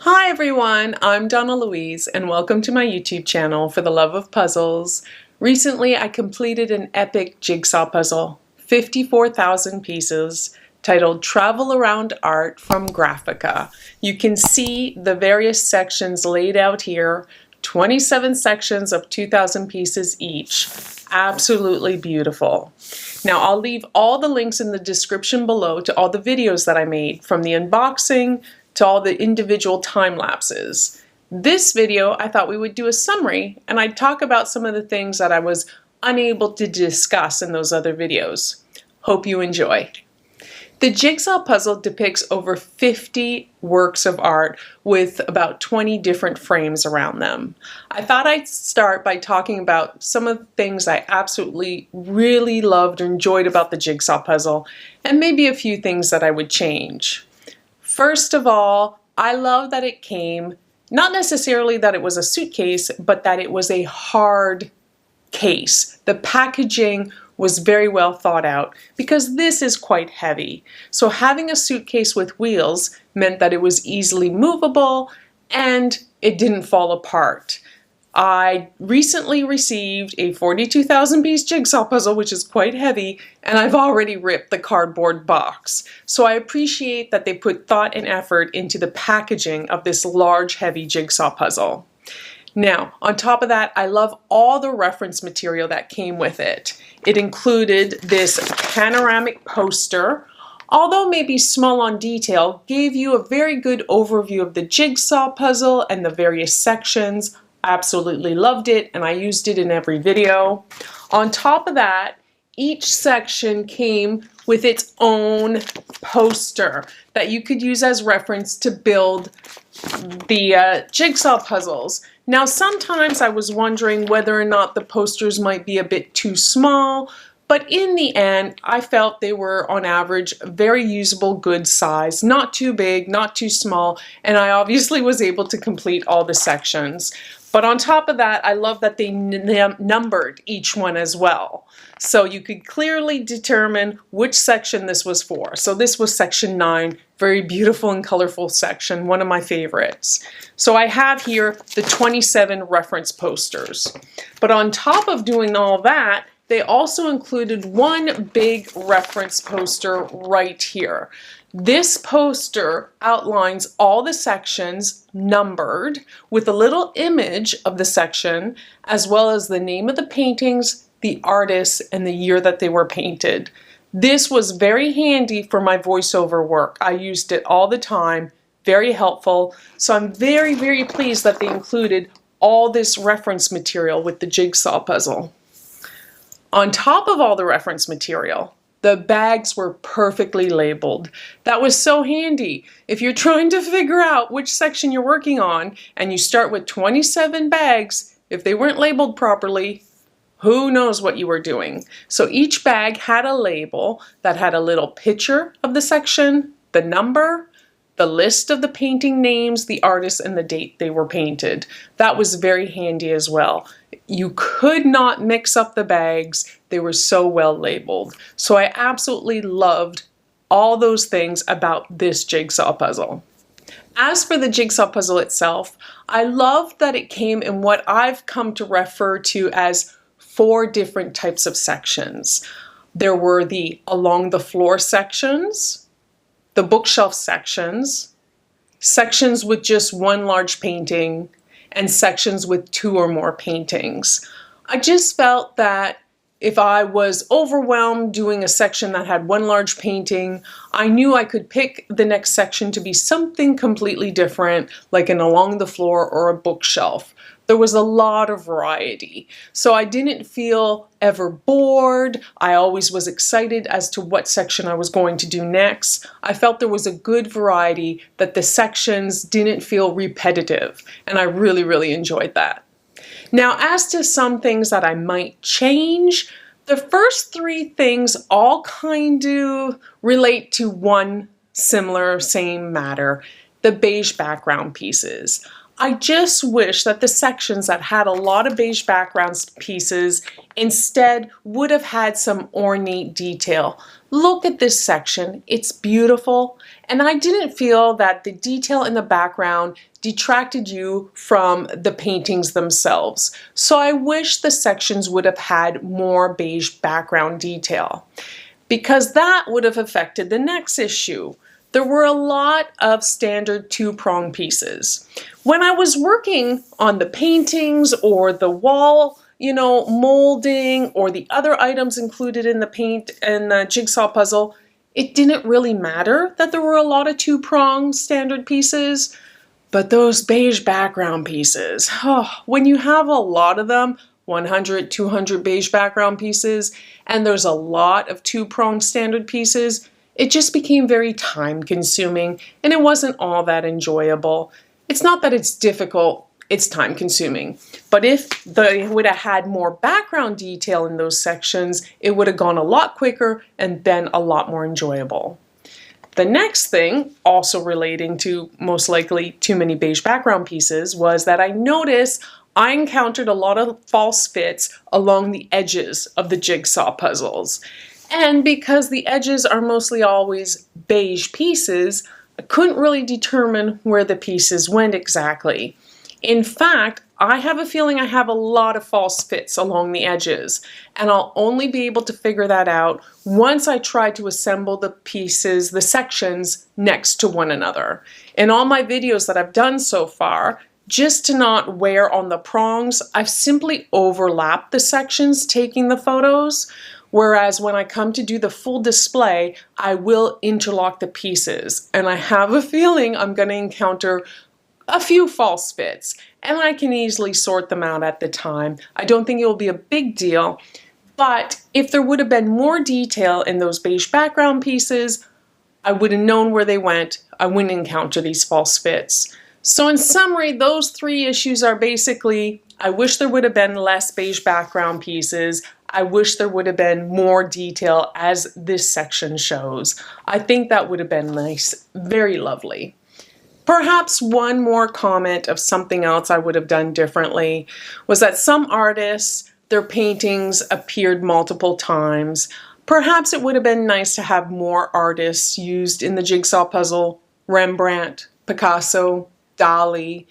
Hi everyone, I'm Donna Louise and welcome to my YouTube channel for the love of puzzles. Recently I completed an epic jigsaw puzzle, 54,000 pieces, titled Travel Around Art from Grafika. You can see the various sections laid out here, 27 sections of 2,000 pieces each. Absolutely beautiful. Now I'll leave all the links in the description below to all the videos that I made, from the unboxing to all the individual time lapses. This video, I thought we would do a summary and I'd talk about some of the things that I was unable to discuss in those other videos. Hope you enjoy. The jigsaw puzzle depicts over 50 works of art with about 20 different frames around them. I thought I'd start by talking about some of the things I absolutely really loved or enjoyed about the jigsaw puzzle, and maybe a few things that I would change. First of all, I love that it came, not necessarily that it was a suitcase, but that it was a hard case. The packaging was very well thought out because this is quite heavy. So having a suitcase with wheels meant that it was easily movable and it didn't fall apart. I recently received a 42,000 piece jigsaw puzzle, which is quite heavy, and I've already ripped the cardboard box. So I appreciate that they put thought and effort into the packaging of this large, heavy jigsaw puzzle. Now, on top of that, I love all the reference material that came with it. It included this panoramic poster, although maybe small on detail, gave you a very good overview of the jigsaw puzzle and the various sections. Absolutely loved it, and I used it in every video. On top of that, each section came with its own poster that you could use as reference to build the jigsaw puzzles. Now, sometimes I was wondering whether or not the posters might be a bit too small, but in the end, I felt they were, on average, very usable, good size, not too big, not too small, and I obviously was able to complete all the sections. But on top of that, I love that they numbered each one as well. So you could clearly determine which section this was for. So this was section 9, very beautiful and colorful section, one of my favorites. So I have here the 27 reference posters. But on top of doing all that, they also included one big reference poster right here. This poster outlines all the sections numbered with a little image of the section, as well as the name of the paintings, the artists, and the year that they were painted. This was very handy for my voiceover work. I used it all the time, very helpful. So I'm very, very pleased that they included all this reference material with the jigsaw puzzle. On top of all the reference material, the bags were perfectly labeled. That was so handy. If you're trying to figure out which section you're working on and you start with 27 bags, if they weren't labeled properly, who knows what you were doing. So each bag had a label that had a little picture of the section, the number, the list of the painting names, the artists, and the date they were painted. That was very handy as well. You could not mix up the bags. They were so well labeled. So I absolutely loved all those things about this jigsaw puzzle. As for the jigsaw puzzle itself, I love that it came in what I've come to refer to as 4 different types of sections. There were the along the floor sections, the bookshelf sections, sections with just one large painting, and sections with 2 or more paintings. I just felt that if I was overwhelmed doing a section that had one large painting, I knew I could pick the next section to be something completely different, like an along the floor or a bookshelf. There was a lot of variety. So I didn't feel ever bored. I always was excited as to what section I was going to do next. I felt there was a good variety, that the sections didn't feel repetitive, and I really, really enjoyed that. Now, as to some things that I might change, the first 3 things all kind of relate to one similar, same matter, the beige background pieces. I just wish that the sections that had a lot of beige background pieces instead would have had some ornate detail, look at this section, it's beautiful, and I didn't feel that the detail in the background detracted you from the paintings themselves. So I wish the sections would have had more beige background detail, because that would have affected the next issue. There were a lot of standard two-prong pieces. When I was working on the paintings or the wall, molding or the other items included in the paint and the jigsaw puzzle, it didn't really matter that there were a lot of two-prong standard pieces. But those beige background pieces, when you have a lot of them, 100, 200 beige background pieces, and there's a lot of two-prong standard pieces, it just became very time-consuming, and it wasn't all that enjoyable. It's not that it's difficult, it's time-consuming. But if they would have had more background detail in those sections, it would have gone a lot quicker and been a lot more enjoyable. The next thing, also relating to most likely too many beige background pieces, was that I noticed I encountered a lot of false fits along the edges of the jigsaw puzzles. And because the edges are mostly always beige pieces, I couldn't really determine where the pieces went exactly. In fact, I have a feeling I have a lot of false fits along the edges, and I'll only be able to figure that out once I try to assemble the pieces, the sections, next to one another. In all my videos that I've done so far, just to not wear on the prongs, I've simply overlapped the sections taking the photos, whereas when I come to do the full display, I will interlock the pieces, and I have a feeling I'm going to encounter a few false fits, and I can easily sort them out at the time. I don't think it will be a big deal, but if there would have been more detail in those beige background pieces, I would have known where they went. I wouldn't encounter these false fits. So in summary, those three issues are basically, I wish there would have been less beige background pieces. I wish there would have been more detail as this section shows. I think that would have been nice, very lovely. Perhaps one more comment of something else I would have done differently was that some artists, their paintings appeared multiple times. Perhaps it would have been nice to have more artists used in the jigsaw puzzle. Rembrandt, Picasso, Dali,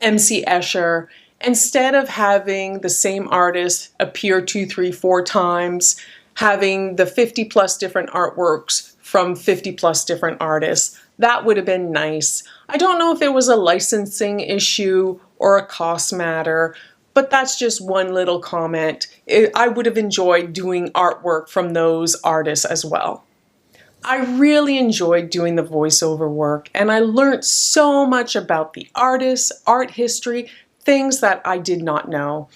MC Escher. Instead of having the same artist appear 2, 3, 4 times, having the 50 plus different artworks from 50 plus different artists. That would have been nice. I don't know if it was a licensing issue or a cost matter, but that's just one little comment. I would have enjoyed doing artwork from those artists as well. I really enjoyed doing the voiceover work, and I learned so much about the artists, art history, things that I did not know.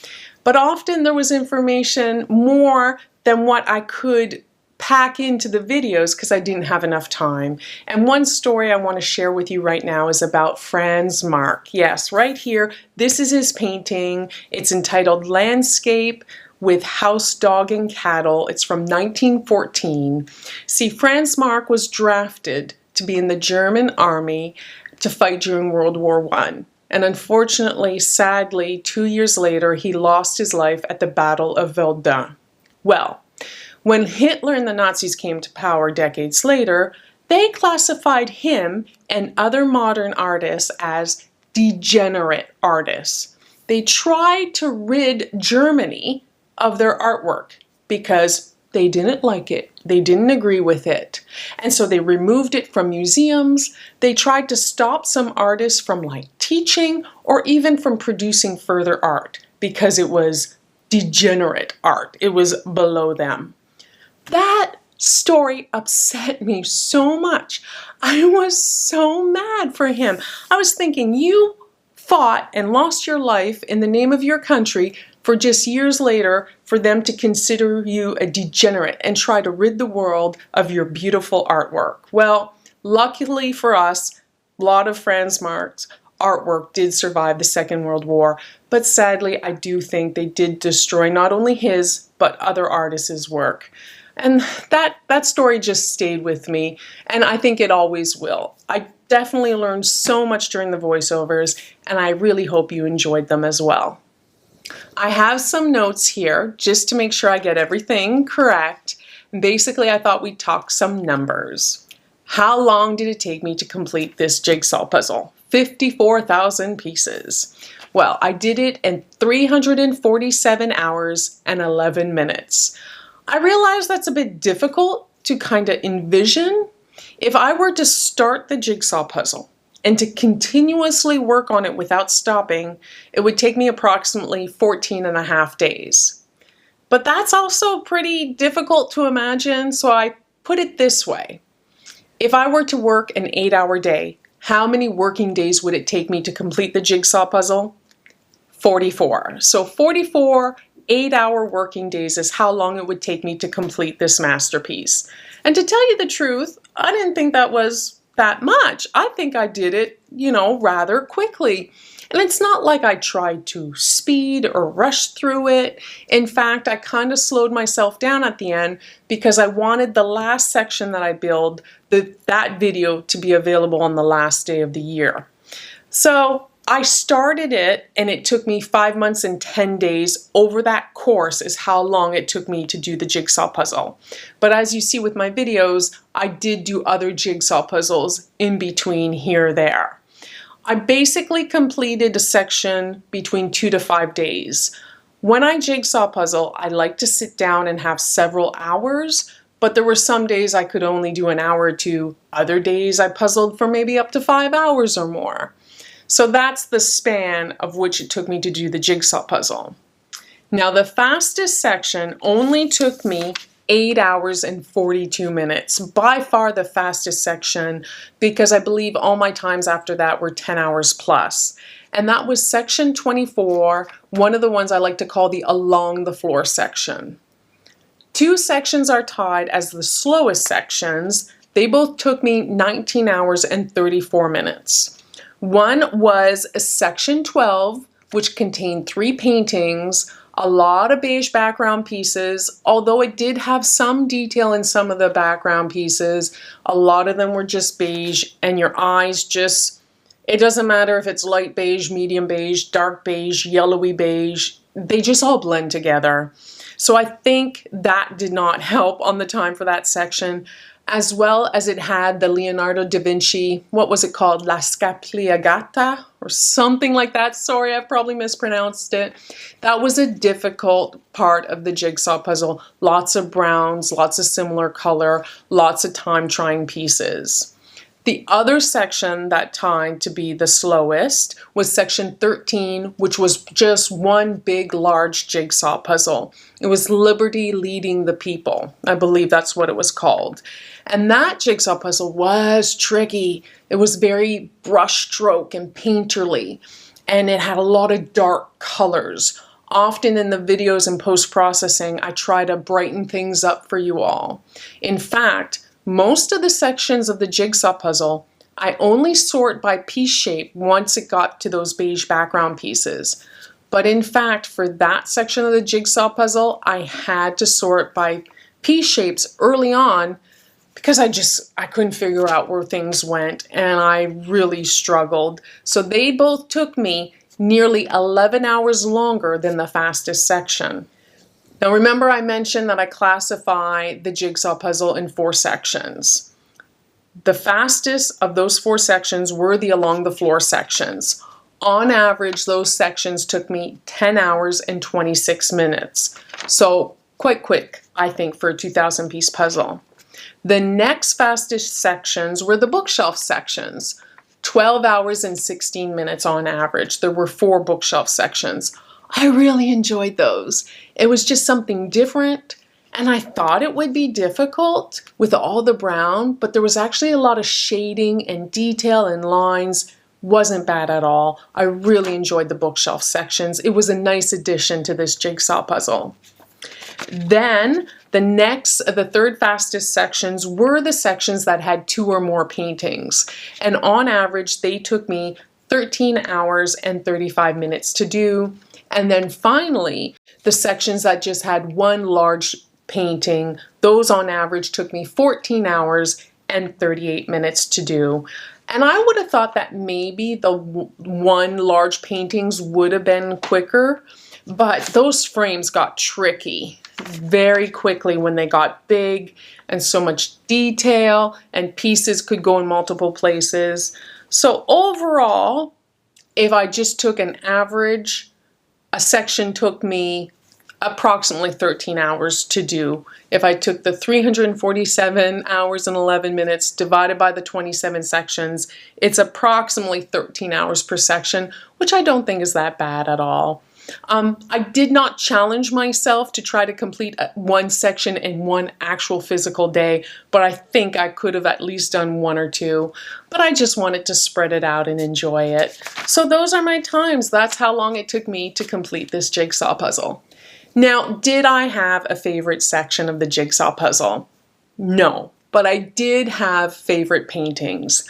But often there was information more than what I could pack into the videos because I didn't have enough time. And one story I want to share with you right now is about Franz Marc. Yes, right here, this is his painting. It's entitled Landscape with House, Dog, and Cattle. It's from 1914. See, Franz Marc was drafted to be in the German army to fight during World War I. And unfortunately, sadly, 2 years later, he lost his life at the Battle of Verdun. Well, when Hitler and the Nazis came to power decades later, they classified him and other modern artists as degenerate artists. They tried to rid Germany of their artwork because they didn't like it. They didn't agree with it. And so they removed it from museums. They tried to stop some artists from teaching or even from producing further art because it was degenerate art. It was below them. That story upset me so much. I was so mad for him. I was thinking, you fought and lost your life in the name of your country for just years later for them to consider you a degenerate and try to rid the world of your beautiful artwork. Well, luckily for us, a lot of Franz Marc's artwork did survive the Second World War, but sadly I do think they did destroy not only his, but other artists' work. And that story just stayed with me, and I think it always will. I definitely learned so much during the voiceovers, and I really hope you enjoyed them as well. I have some notes here just to make sure I get everything correct. Basically, I thought we'd talk some numbers. How long did it take me to complete this jigsaw puzzle? 54,000 pieces. Well, I did it in 347 hours and 11 minutes. I realize that's a bit difficult to kind of envision. If I were to start the jigsaw puzzle and to continuously work on it without stopping, it would take me approximately 14 and a half days. But that's also pretty difficult to imagine, so I put it this way. If I were to work an 8-hour day, how many working days would it take me to complete the jigsaw puzzle? 44. So 44 8-hour working days is how long it would take me to complete this masterpiece. And to tell you the truth, I didn't think that was that much. I think I did it, rather quickly. And it's not like I tried to speed or rush through it. In fact, I kind of slowed myself down at the end because I wanted the last section that I build, that video, to be available on the last day of the year. So I started it and it took me 5 months and 10 days. Over that course is how long it took me to do the jigsaw puzzle. But as you see with my videos, I did do other jigsaw puzzles in between here or there. I basically completed a section between 2 to 5 days. When I jigsaw puzzle, I like to sit down and have several hours, but there were some days I could only do an hour or two. Other days I puzzled for maybe up to 5 hours or more. So that's the span of which it took me to do the jigsaw puzzle. Now the fastest section only took me 8 hours and 42 minutes, by far the fastest section, because I believe all my times after that were 10 hours plus. And that was section 24, one of the ones I like to call the along the floor section. 2 sections are tied as the slowest sections. They both took me 19 hours and 34 minutes. One was section 12, which contained 3 paintings, a lot of beige background pieces, although it did have some detail in some of the background pieces. A lot of them were just beige, and your eyes just, it doesn't matter if it's light beige, medium beige, dark beige, yellowy beige, they just all blend together. So I think that did not help on the time for that section, as well as it had the Leonardo da Vinci, what was it called? La Scapliegata or something like that. Sorry, I've probably mispronounced it. That was a difficult part of the jigsaw puzzle. Lots of browns, lots of similar color, lots of time trying pieces. The other section that tied to be the slowest was section 13, which was just one big, large jigsaw puzzle. It was Liberty Leading the People. I believe that's what it was called. And that jigsaw puzzle was tricky. It was very brushstroke and painterly, and it had a lot of dark colors. Often in the videos and post-processing, I try to brighten things up for you all. In fact, most of the sections of the jigsaw puzzle, I only sort by piece shape once it got to those beige background pieces. But in fact, for that section of the jigsaw puzzle, I had to sort by piece shapes early on because I couldn't figure out where things went, and I really struggled. So they both took me nearly 11 hours longer than the fastest section. Now remember I mentioned that I classify the jigsaw puzzle in 4 sections. The fastest of those 4 sections were the along the floor sections. On average, those sections took me 10 hours and 26 minutes. So quite quick, I think, for a 2,000 piece puzzle. The next fastest sections were the bookshelf sections. 12 hours and 16 minutes on average. There were 4 bookshelf sections. I really enjoyed those. It was just something different, and I thought it would be difficult with all the brown, but there was actually a lot of shading and detail and lines. Wasn't bad at all. I really enjoyed the bookshelf sections. It was a nice addition to this jigsaw puzzle. Then the third fastest sections were the sections that had 2 or more paintings, and on average they took me 13 hours and 35 minutes to do. And then finally, the sections that just had 1 large painting, those on average took me 14 hours and 38 minutes to do. And I would have thought that maybe the 1 large paintings would have been quicker, but those frames got tricky. very quickly when they got big and so much detail and pieces could go in multiple places. So overall, if I just took an average, a section took me approximately 13 hours to do. If I took the 347 hours and 11 minutes divided by the 27 sections, it's approximately 13 hours per section, which I don't think is that bad at all. I did not challenge myself to try to complete one section in one actual physical day, but I think I could have at least done one or two. But I just wanted to spread it out and enjoy it. So those are my times. That's how long it took me to complete this jigsaw puzzle. Now, did I have a favorite section of the jigsaw puzzle? No, but I did have favorite paintings.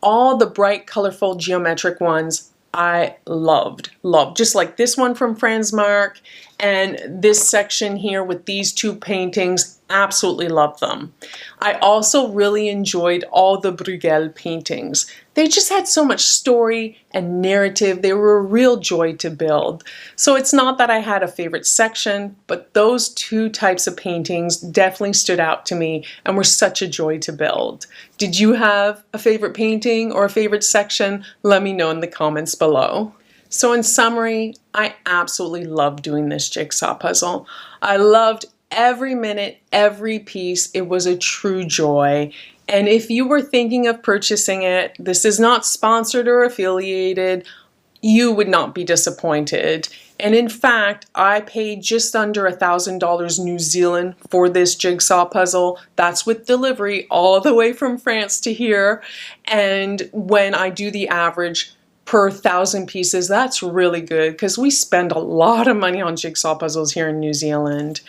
All the bright, colorful, geometric ones I loved. Just like this one from Franz Marc and this section here with these two paintings, absolutely loved them. I also really enjoyed all the Bruegel paintings. They just had so much story and narrative. They were a real joy to build. So it's not that I had a favorite section, but those two types of paintings definitely stood out to me and were such a joy to build. Did you have a favorite painting or a favorite section? Let me know in the comments below. So in summary, I absolutely loved doing this jigsaw puzzle. I loved every minute, every piece. It was a true joy. And if you were thinking of purchasing it, this is not sponsored or affiliated, you would not be disappointed. And in fact, I paid just under $1,000 New Zealand for this jigsaw puzzle. That's with delivery all the way from France to here. And when I do the average per 1,000 pieces, that's really good because we spend a lot of money on jigsaw puzzles here in New Zealand.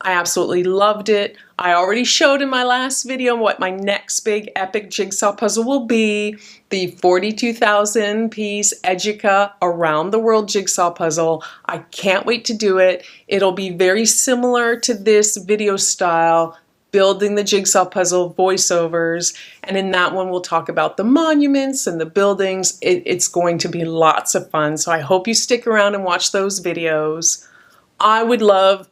I absolutely loved it. I already showed in my last video what my next big epic jigsaw puzzle will be, the 42,000 piece Ejica Around the World jigsaw puzzle. I can't wait to do it. It'll be very similar to this video style, building the jigsaw puzzle voiceovers, and in that one we'll talk about the monuments and the buildings. It's going to be lots of fun, so I hope you stick around and watch those videos. I would love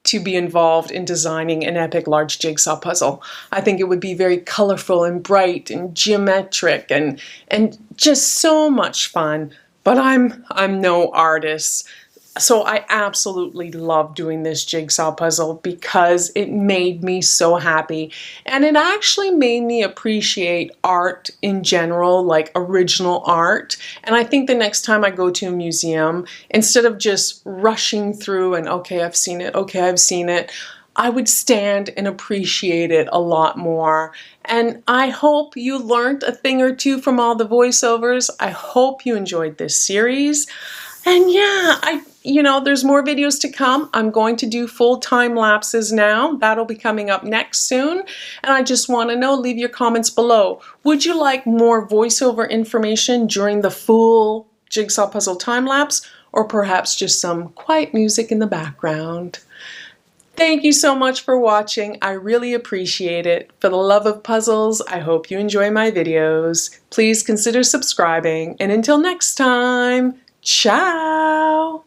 to be involved in designing an epic large jigsaw puzzle. I think it would be very colorful and bright and geometric and just so much fun. But I'm no artist. So I absolutely love doing this jigsaw puzzle because it made me so happy. And it actually made me appreciate art in general, like original art. And I think the next time I go to a museum, instead of just rushing through and okay, I've seen it, I would stand and appreciate it a lot more. And I hope you learned a thing or two from all the voiceovers. I hope you enjoyed this series. And yeah, there's more videos to come. I'm going to do full time lapses now. That'll be coming up next soon. And I just want to know, leave your comments below. Would you like more voiceover information during the full jigsaw puzzle time lapse, or perhaps just some quiet music in the background? Thank you so much for watching. I really appreciate it. For the love of puzzles, I hope you enjoy my videos. Please consider subscribing. And until next time, ciao!